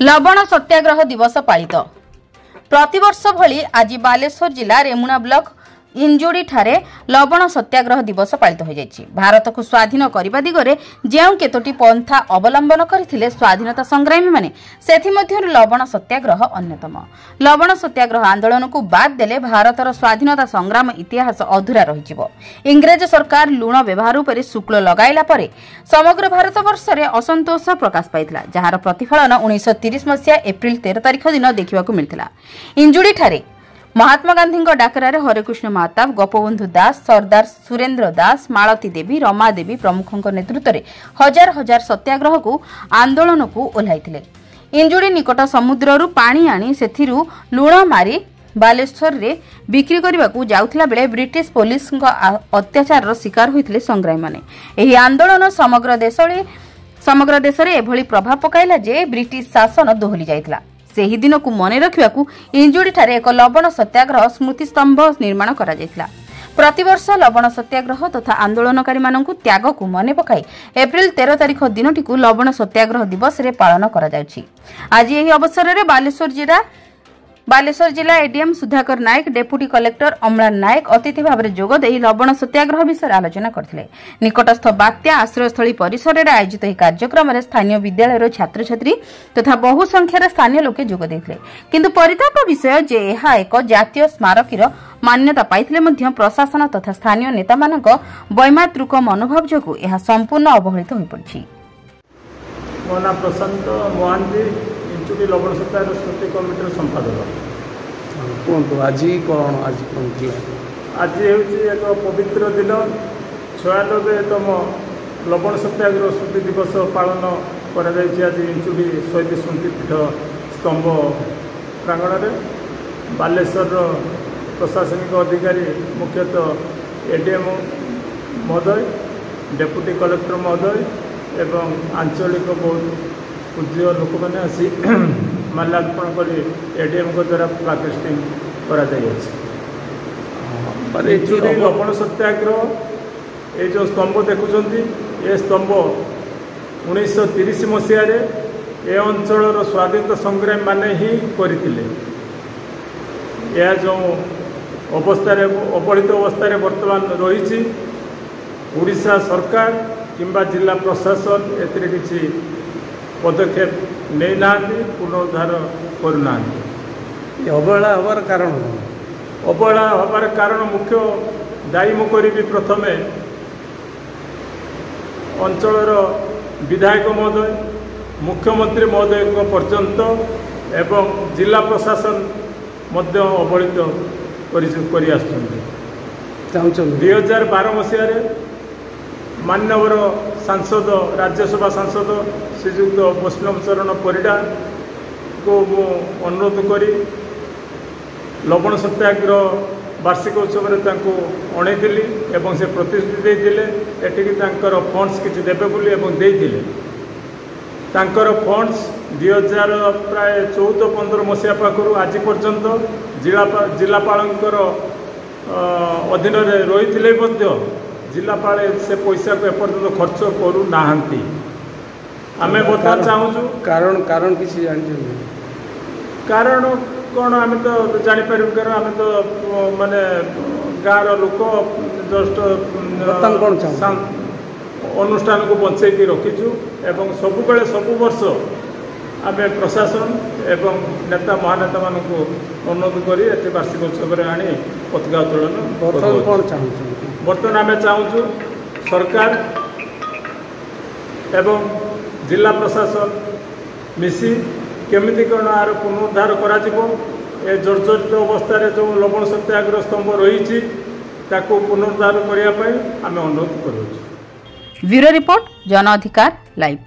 लवण सत्याग्रह दिवस पालित प्रतिवर्ष भली आज बालेश्वर जिला रेमुणा ब्लॉक इंजुड़ी ठारे लवण सत्याग्रह दिवस पालित हो जाइछि। भारत को स्वाधीन करने दिगरे जेउ केतोटी पंथा अवलंबन करथिले स्वाधीनता संग्रामी माने सेथि मध्यरु लवण सत्याग्रह अन्यतम। लवण सत्याग्रह आंदोलन को बाद देले भारतर स्वाधीनता संग्राम इतिहास अधूरा रहिजिवो। इंग्रेज सरकार लुण व्यवहार उपरे शुक्ल लगाइला परे समग्र भारत वर्ष रे असंतोष प्रकाश पाइथिला, जहार प्रतिफलन 1930 मसिया एप्रिल 13 तारिख दिन देखिबाकू मिलथिला। इंजुड़ी ठारे महात्मा गांधी डाकरारे हरेकृष्ण महताब, गोपबंधु दास, सरदार सुरेंद्र दास, मालती देवी, रमा देवी प्रमुखों नेतृत्व में हजार हजार सत्याग्रह को आंदोलन को ओह्लाइथिले। इंजुड़ी निकट समुद्ररू पानी आनी सेथिरु लुण मारी बालेश्वर रे बिक्री करने को जाउथिला बेले ब्रिटिश पुलिस अत्याचार शिकार होइथिले संग्रामी माने। एही आंदोलन समग्र देश रे एभली प्रभाव पकाइला जे ब्रिटिश शासन दोहली जाइथिला। सेही दिन को मने रखिबा को इंजुड़ी ठारे एक लवण सत्याग्रह स्मृति स्तंभ निर्माण करा जायतिला। प्रतिवर्ष लवण सत्याग्रह तथा आंदोलनकारी मानकु त्याग को मने पकाई एप्रिल 13 तारिख दिनटी को लवण सत्याग्रह दिवस रे पालन करा जाउछि। आज एही अवसर रे बालेश्वर जिला एडीएम सुधाकर नायक, डेप्यूटी कलेक्टर अम्लान नायक अतिथि भाव में जोग दे लवण सत्याग्रह विषय आलोचना करथिले। निकटस्थ बात्या आश्रयस्थली परिसर में आयोजित यह कार्यक्रम में स्थानीय विद्यालय छात्र छात्री तथा बहु संख्यार स्थानीय लोके जोग देथिले। किंतु परिताप विषय जे यह एक जातीय स्मारकीर मान्यता पाइथिले मध्य प्रशासन तथा स्थानीय नेता मानक वैमातृक मनोभाव जोगु यह संपूर्ण अवहेलित होई पड़छि। मो नाम प्रशांत महांती, इंचुड़ी लवण सत्याग्रह स्मृति कमिटी संपादक। आज एक पवित्र दिन 96तम लवण सत्याग्रह स्मृति दिवस पालन कर आज इंचुड़ी शहीद स्मृति पीठ स्तंभ प्रांगण में बालेश्वर प्रशासनिक अधिकारी मुख्यतः एडीएम महोदय, डेप्यूटी कलेक्टर महोदय एवं आंचलिक बहुत पूज्य लोक मैंने आसी माल्यार्पण कर एडीएम द्वारा फ्लैग होस्टिंग करा लवण सत्याग्रह ये जो स्तंभ देखुं ये स्तंभ 1930 मसीह ए अंचल स्वाधीनता संग्रामी माने ही करथिले। यह जो अवस्था अवहेलित अवस्था बर्तमान रही ओडिशा सरकार किंबा जिला प्रशासन एथिरे किछि पदक्षेप नहीं ना पुनरुद्धार करना। अवहेला हबार कारण अवहेला हबार कारण मुख्य दायी मु करी प्रथमे अंचलर विधायक महोदय, मुख्यमंत्री महोदय पर्यंत एवं जिला प्रशासन मध्य अवहेलित करी आसुछन्ति। 2012 मसीह मान्यवर सांसद राज्यसभा सांसद श्रीजुक्त वैष्णव चरण परिडा को मु अनुरोध करी लवण सत्याग्रह वार्षिक उत्सव में अणैली एवं से प्रतिश्रुति देते एटिकी फंड्स किसी देवे बोली एवं देइथिले। तांकर फंड्स 2000 प्राय 14-15 मसीहा पाखु आज पर्यंत जिलापालंकर अधीन रही जिलापाल से पैसा को एपर्यंत खर्च करू नाहंती। आमे बता चाहूँ कारण किसी कारण कौन आम तो जापर कारण आम तो माने गाँव लोक जस्ट अनुष्ठान को बंचेकी रखीचु एवं सबुबले सब वर्ष आम प्रशासन एवं नेता महानेता मान अनुरोध कर वार्षिक उत्सव आनी पताका उत्तोलन बर्तमान आम चाहूँ सरकार एवं जिला प्रशासन मिसी केमिति कौन आर पुनरुद्धार करा जर्जरित अवस्था जो लवण सत्याग्रह स्तंभ रही पुनरुद्धार करने आम अनुरोध करूँ। ब्यूरो रिपोर्ट, जन अधिकार लाइव।